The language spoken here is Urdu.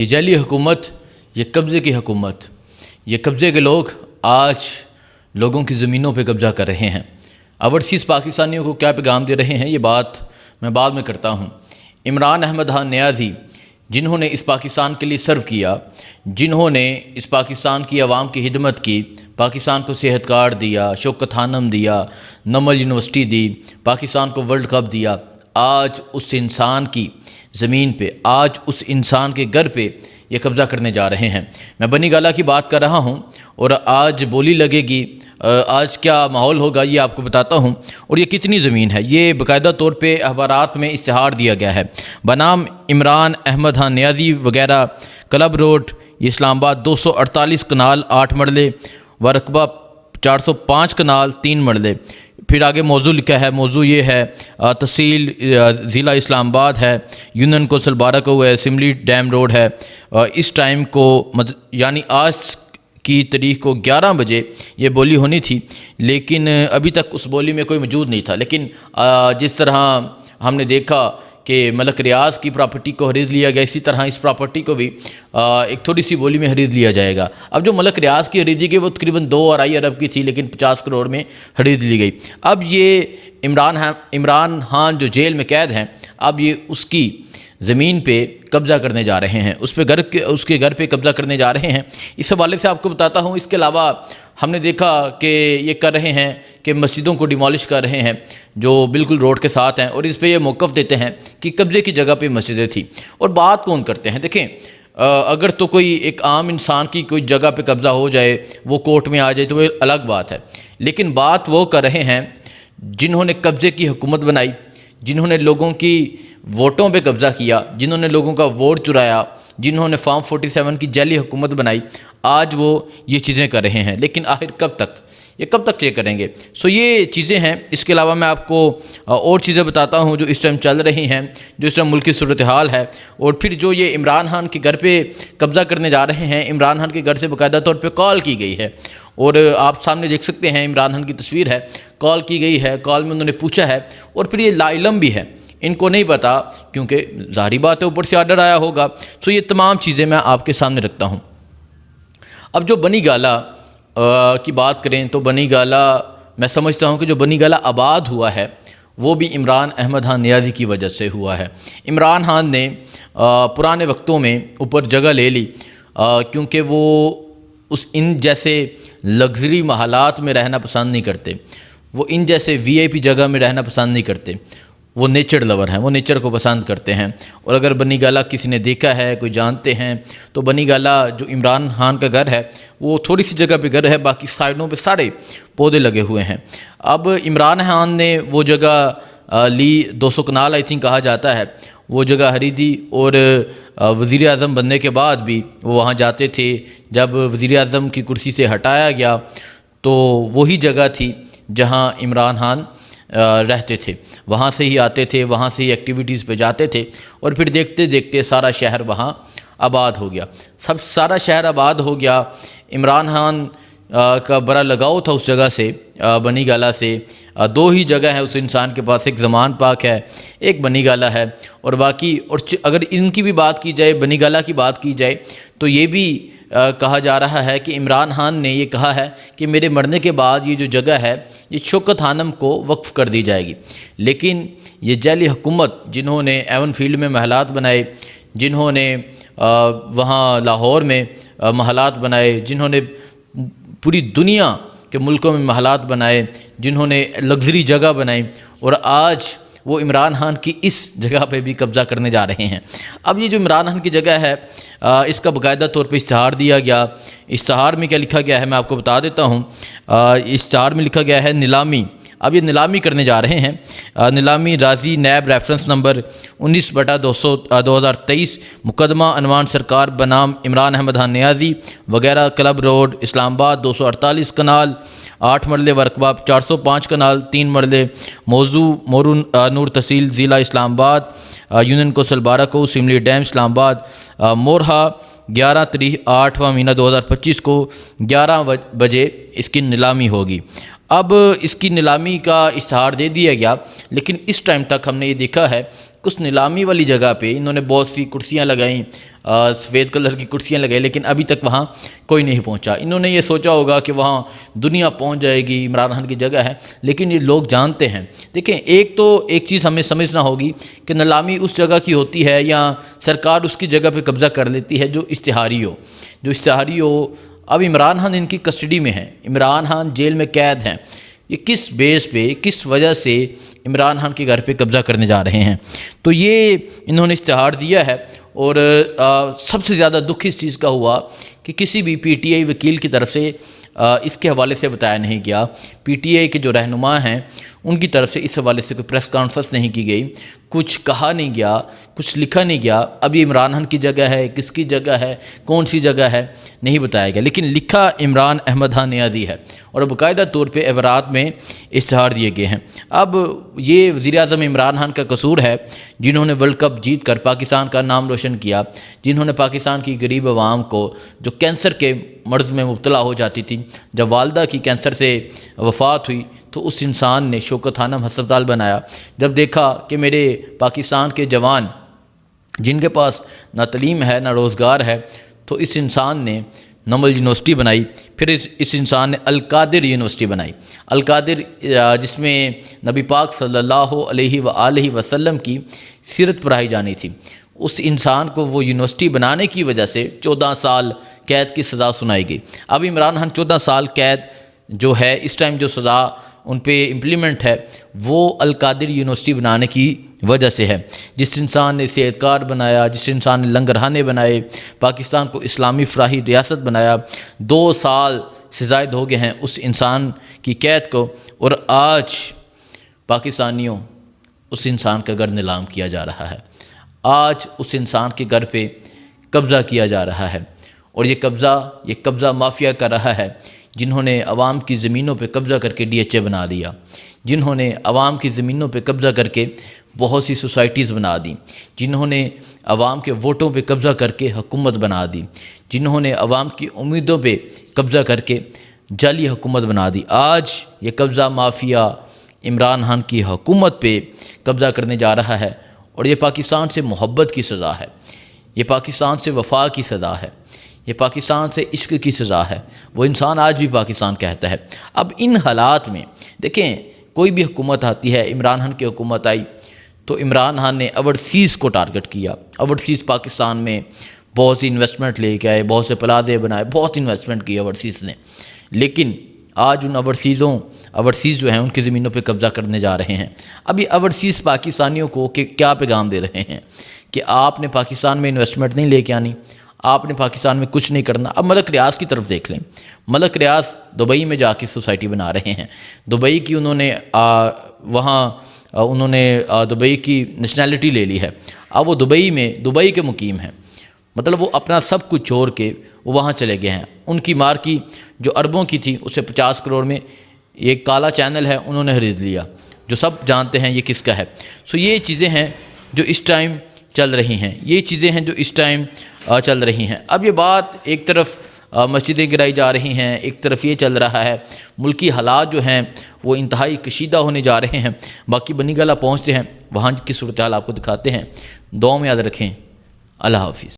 یہ جعلی حکومت، یہ قبضے کی حکومت، یہ قبضے کے لوگ آج لوگوں کی زمینوں پہ قبضہ کر رہے ہیں۔ اوورسیز پاکستانیوں کو کیا پیغام دے رہے ہیں، یہ بات میں بعد میں کرتا ہوں۔ عمران احمد خان نیازی، جنہوں نے اس پاکستان کے لیے سرو کیا، جنہوں نے اس پاکستان کی عوام کی خدمت کی، پاکستان کو صحت کارڈ دیا، شوکت خانم دیا، نمل یونیورسٹی دی، پاکستان کو ورلڈ کپ دیا، آج اس انسان کی زمین پہ، آج اس انسان کے گھر پہ یہ قبضہ کرنے جا رہے ہیں۔ میں بنی گالہ کی بات کر رہا ہوں اور آج بولی لگے گی، آج کیا ماحول ہوگا یہ آپ کو بتاتا ہوں۔ اور یہ کتنی زمین ہے، یہ باقاعدہ طور پہ اخبارات میں اشتہار دیا گیا ہے بنام عمران احمد خان نیازی وغیرہ، کلب روڈ، یہ اسلام آباد، 248 کنال 8 مرلے و رقبہ 405 کنال 3 مرلے۔ پھر آگے موضوع لکھا ہے، موضوع یہ ہے تحصیل ضلع اسلام آباد ہے، یونین کونسل بارہکو ہے، اسمبلی ڈیم روڈ ہے۔ اس ٹائم کو یعنی آج کی تاریخ کو 11 بجے یہ بولی ہونی تھی، لیکن ابھی تک اس بولی میں کوئی موجود نہیں تھا۔ لیکن جس طرح ہم نے دیکھا کہ ملک ریاض کی پراپرٹی کو خرید لیا گیا، اسی طرح اس پراپرٹی کو بھی ایک تھوڑی سی بولی میں خرید لیا جائے گا۔ اب جو ملک ریاض کی خریدی گئی وہ تقریباً 2.5 ارب کی تھی، لیکن 50 کروڑ میں خرید لی گئی۔ اب یہ عمران خان جو جیل میں قید ہیں، اب یہ اس کی زمین پہ قبضہ کرنے جا رہے ہیں، اس کے گھر پہ قبضہ کرنے جا رہے ہیں۔ اس حوالے سے آپ کو بتاتا ہوں۔ اس کے علاوہ ہم نے دیکھا کہ یہ کر رہے ہیں کہ مسجدوں کو ڈیمالش کر رہے ہیں جو بالکل روڈ کے ساتھ ہیں، اور اس پہ یہ موقف دیتے ہیں کہ قبضے کی جگہ پہ مسجدیں تھیں۔ اور بات کون کرتے ہیں؟ دیکھیں، اگر تو کوئی ایک عام انسان کی کوئی جگہ پہ قبضہ ہو جائے، وہ کورٹ میں آ جائے تو وہ الگ بات ہے، لیکن بات وہ کر رہے ہیں جنہوں نے قبضے کی حکومت بنائی، جنہوں نے لوگوں کی ووٹوں پہ قبضہ کیا، جنہوں نے لوگوں کا ووٹ چرایا، جنہوں نے فارم 47 کی جعلی حکومت بنائی، آج وہ یہ چیزیں کر رہے ہیں۔ لیکن آخر کب تک یہ کریں گے؟ یہ چیزیں ہیں۔ اس کے علاوہ میں آپ کو اور چیزیں بتاتا ہوں جو اس ٹائم چل رہی ہیں، جو اس ٹائم ملکی صورتحال ہے۔ اور پھر جو یہ عمران خان کے گھر پہ قبضہ کرنے جا رہے ہیں، عمران خان کے گھر سے باقاعدہ طور پہ کال کی گئی ہے، اور آپ سامنے دیکھ سکتے ہیں عمران خان کی تصویر ہے، کال کی گئی ہے، کال میں انہوں نے پوچھا ہے، اور پھر یہ لا علم بھی ہے، ان کو نہیں پتا، کیونکہ ظاہری بات ہے اوپر سے آرڈر آیا ہوگا۔ یہ تمام چیزیں میں آپ کے سامنے رکھتا ہوں۔ اب جو بنی گالہ کی بات کریں تو بنی گالہ، میں سمجھتا ہوں کہ جو بنی گالہ آباد ہوا ہے وہ بھی عمران احمد خان نیازی کی وجہ سے ہوا ہے۔ عمران خان نے پرانے وقتوں میں اوپر جگہ لے لی، کیونکہ وہ ان جیسے لگژری محلات میں رہنا پسند نہیں کرتے، وہ ان جیسے VIP جگہ میں رہنا پسند نہیں کرتے، وہ نیچر لور ہیں، وہ نیچر کو پسند کرتے ہیں۔ اور اگر بنی گالہ کسی نے دیکھا ہے، کوئی جانتے ہیں، تو بنی گالہ جو عمران خان کا گھر ہے وہ تھوڑی سی جگہ پہ گھر ہے، باقی سائڈوں پہ سارے پودے لگے ہوئے ہیں۔ اب عمران خان نے وہ جگہ لی، 200 کنال آئی تھنک کہا جاتا ہے، وہ جگہ خریدی، اور وزیر اعظم بننے کے بعد بھی وہ وہاں جاتے تھے۔ جب وزیر اعظم کی کرسی سے ہٹایا گیا تو وہی جگہ تھی جہاں عمران خان رہتے تھے، وہاں سے ہی آتے تھے، وہاں سے ہی ایکٹیویٹیز پہ جاتے تھے، اور پھر دیکھتے دیکھتے سارا شہر وہاں آباد ہو گیا، سارا شہر آباد ہو گیا۔ عمران خان کا بڑا لگاؤ تھا اس جگہ سے، بنی گالہ سے۔ 2 ہی جگہ ہے اس انسان کے پاس، ایک زمان پاک ہے، ایک بنی گالہ ہے، اور باقی اگر ان کی بھی بات کی جائے، بنی گالہ کی بات کی جائے، تو یہ بھی کہا جا رہا ہے کہ عمران خان نے یہ کہا ہے کہ میرے مرنے کے بعد یہ جو جگہ ہے یہ شوکت خانم کو وقف کر دی جائے گی۔ لیکن یہ جعلی حکومت، جنہوں نے ایون فیلڈ میں محلات بنائے، جنہوں نے وہاں لاہور میں محلات بنائے، جنہوں نے پوری دنیا کے ملکوں میں محلات بنائے، جنہوں نے لگژری جگہ بنائی، اور آج وہ عمران خان کی اس جگہ پہ بھی قبضہ کرنے جا رہے ہیں۔ اب یہ جو عمران خان کی جگہ ہے، اس کا باقاعدہ طور پہ اشتہار دیا گیا۔ اشتہار میں کیا لکھا گیا ہے میں آپ کو بتا دیتا ہوں۔ اشتہار میں لکھا گیا ہے نیلامی۔ اب یہ نیلامی کرنے جا رہے ہیں، نیلامی راضی نیب ریفرنس نمبر 19/2023، مقدمہ عنوان سرکار بنام عمران احمد خان نیازی وغیرہ، کلب روڈ، اسلام آباد، 248 کنال 8 مرلے و رقبہ 405 کنال 3 مرلے۔ موضوع نور تحصیل ضلع اسلام آباد، یونین کونسل بارہکو، اسمبلی ڈیم اسلام آباد۔ مورہا 11/8 مہینہ 2025 کو 11 بجے اس کی نیلامی ہوگی۔ اب اس کی نیلامی کا اشتہار دے دیا گیا، لیکن اس ٹائم تک ہم نے یہ دیکھا ہے کچھ نیلامی والی جگہ پہ انہوں نے بہت سی کرسیاں لگائیں، سفید کلر کی کرسیاں لگائی، لیکن ابھی تک وہاں کوئی نہیں پہنچا۔ انہوں نے یہ سوچا ہوگا کہ وہاں دنیا پہنچ جائے گی، عمران خان کی جگہ ہے، لیکن یہ لوگ جانتے ہیں۔ دیکھیں، ایک چیز ہمیں سمجھنا ہوگی کہ نیلامی اس جگہ کی ہوتی ہے یا سرکار اس کی جگہ پہ قبضہ کر لیتی ہے جو اشتہاری ہو۔ اب عمران خان ان کی کسٹڈی میں ہیں، عمران خان جیل میں قید ہیں، یہ کس بیس پہ، کس وجہ سے عمران خان کے گھر پہ قبضہ کرنے جا رہے ہیں؟ تو یہ انہوں نے اشتہار دیا ہے، اور سب سے زیادہ دکھ اس چیز کا ہوا کہ کسی بھی پی ٹی آئی وکیل کی طرف سے اس کے حوالے سے بتایا نہیں گیا۔ پی ٹی آئی کے جو رہنما ہیں ان کی طرف سے اس حوالے سے کوئی پریس کانفرنس نہیں کی گئی، کچھ کہا نہیں گیا، کچھ لکھا نہیں گیا۔ اب یہ عمران خان کی جگہ ہے، کس کی جگہ ہے، کون سی جگہ ہے، نہیں بتایا گیا، لیکن لکھا عمران احمد خان نیازی ہے، اور باقاعدہ طور پہ عبارات میں اشتہار دیے گئے ہیں۔ اب یہ وزیر اعظم عمران خان کا قصور ہے، جنہوں نے ورلڈ کپ جیت کر پاکستان کا نام روشن کیا، جنہوں نے پاکستان کی غریب عوام کو جو کینسر کے مرض میں مبتلا ہو جاتی تھی، جب والدہ کی کینسر سے وفات ہوئی تو اس انسان نے شوکت خانم ہسپتال بنایا۔ جب دیکھا کہ میرے پاکستان کے جوان جن کے پاس نہ تعلیم ہے نہ روزگار ہے، تو اس انسان نے نمل یونیورسٹی بنائی، پھر اس انسان نے القادر یونیورسٹی بنائی۔ القادر جس میں نبی پاک صلی اللہ علیہ وآلہ وسلم کی سیرت پڑھائی جانی تھی، اس انسان کو وہ یونیورسٹی بنانے کی وجہ سے 14 سال قید کی سزا سنائی گئی۔ اب عمران خان 14 سال قید جو ہے اس ٹائم جو سزا ان پہ امپلیمنٹ ہے وہ القادر یونیورسٹی بنانے کی وجہ سے ہے۔ جس انسان نے صحت کار بنایا، جس انسان نے لنگرخانے بنائے، پاکستان کو اسلامی فلاحی ریاست بنایا، 2 سال سے زائد ہو گئے ہیں اس انسان کی قید کو، اور آج پاکستانیوں اس انسان کا گھر نیلام کیا جا رہا ہے، آج اس انسان کے گھر پہ قبضہ کیا جا رہا ہے، اور یہ قبضہ مافیا کر رہا ہے، جنہوں نے عوام کی زمینوں پہ قبضہ کر کے ڈی ایچ اے بنا دیا، جنہوں نے عوام کی زمینوں پہ قبضہ کر کے بہت سی سوسائٹیز بنا دی، جنہوں نے عوام کے ووٹوں پہ قبضہ کر کے حکومت بنا دی، جنہوں نے عوام کی امیدوں پہ قبضہ کر کے جعلی حکومت بنا دی۔ آج یہ قبضہ مافیا عمران خان کی حکومت پہ قبضہ کرنے جا رہا ہے، اور یہ پاکستان سے محبت کی سزا ہے، یہ پاکستان سے وفا کی سزا ہے، یہ پاکستان سے عشق کی سزا ہے۔ وہ انسان آج بھی پاکستان کہتا ہے۔ اب ان حالات میں دیکھیں، کوئی بھی حکومت آتی ہے، عمران خان کی حکومت آئی تو عمران خان نے اوورسیز کو ٹارگٹ کیا، اوورسیز پاکستان میں بہت سی انویسٹمنٹ لے کے آئے، بہت سے پلازے بنائے، بہت انویسٹمنٹ کی اوورسیز نے، لیکن آج ان اوورسیز جو ہیں ان کی زمینوں پہ قبضہ کرنے جا رہے ہیں۔ اب یہ اوورسیز پاکستانیوں کو کیا پیغام دے رہے ہیں کہ آپ نے پاکستان میں انویسٹمنٹ نہیں لے کے آنی، آپ نے پاکستان میں کچھ نہیں کرنا۔ اب ملک ریاض کی طرف دیکھ لیں، ملک ریاض دبئی میں جا کے سوسائٹی بنا رہے ہیں، دبئی کی انہوں نے دبئی کی نیشنلٹی لے لی ہے، اب وہ دبئی کے مقیم ہیں، مطلب وہ اپنا سب کچھ چھوڑ کے وہ وہاں چلے گئے ہیں۔ ان کی مارکی جو اربوں کی تھی اسے 50 کروڑ میں ایک کالا چینل ہے انہوں نے خرید لیا، جو سب جانتے ہیں یہ کس کا ہے۔ سو یہ چیزیں ہیں جو اس ٹائم چل رہی ہیں، یہ چیزیں ہیں جو اس ٹائم چل رہی ہیں۔ اب یہ بات ایک طرف مسجدیں گرائی جا رہی ہیں، ایک طرف یہ چل رہا ہے، ملکی حالات جو ہیں وہ انتہائی کشیدہ ہونے جا رہے ہیں۔ باقی بنی گالہ پہنچتے ہیں، وہاں کی صورتحال آپ کو دکھاتے ہیں۔ دعاؤں میں یاد رکھیں۔ اللہ حافظ۔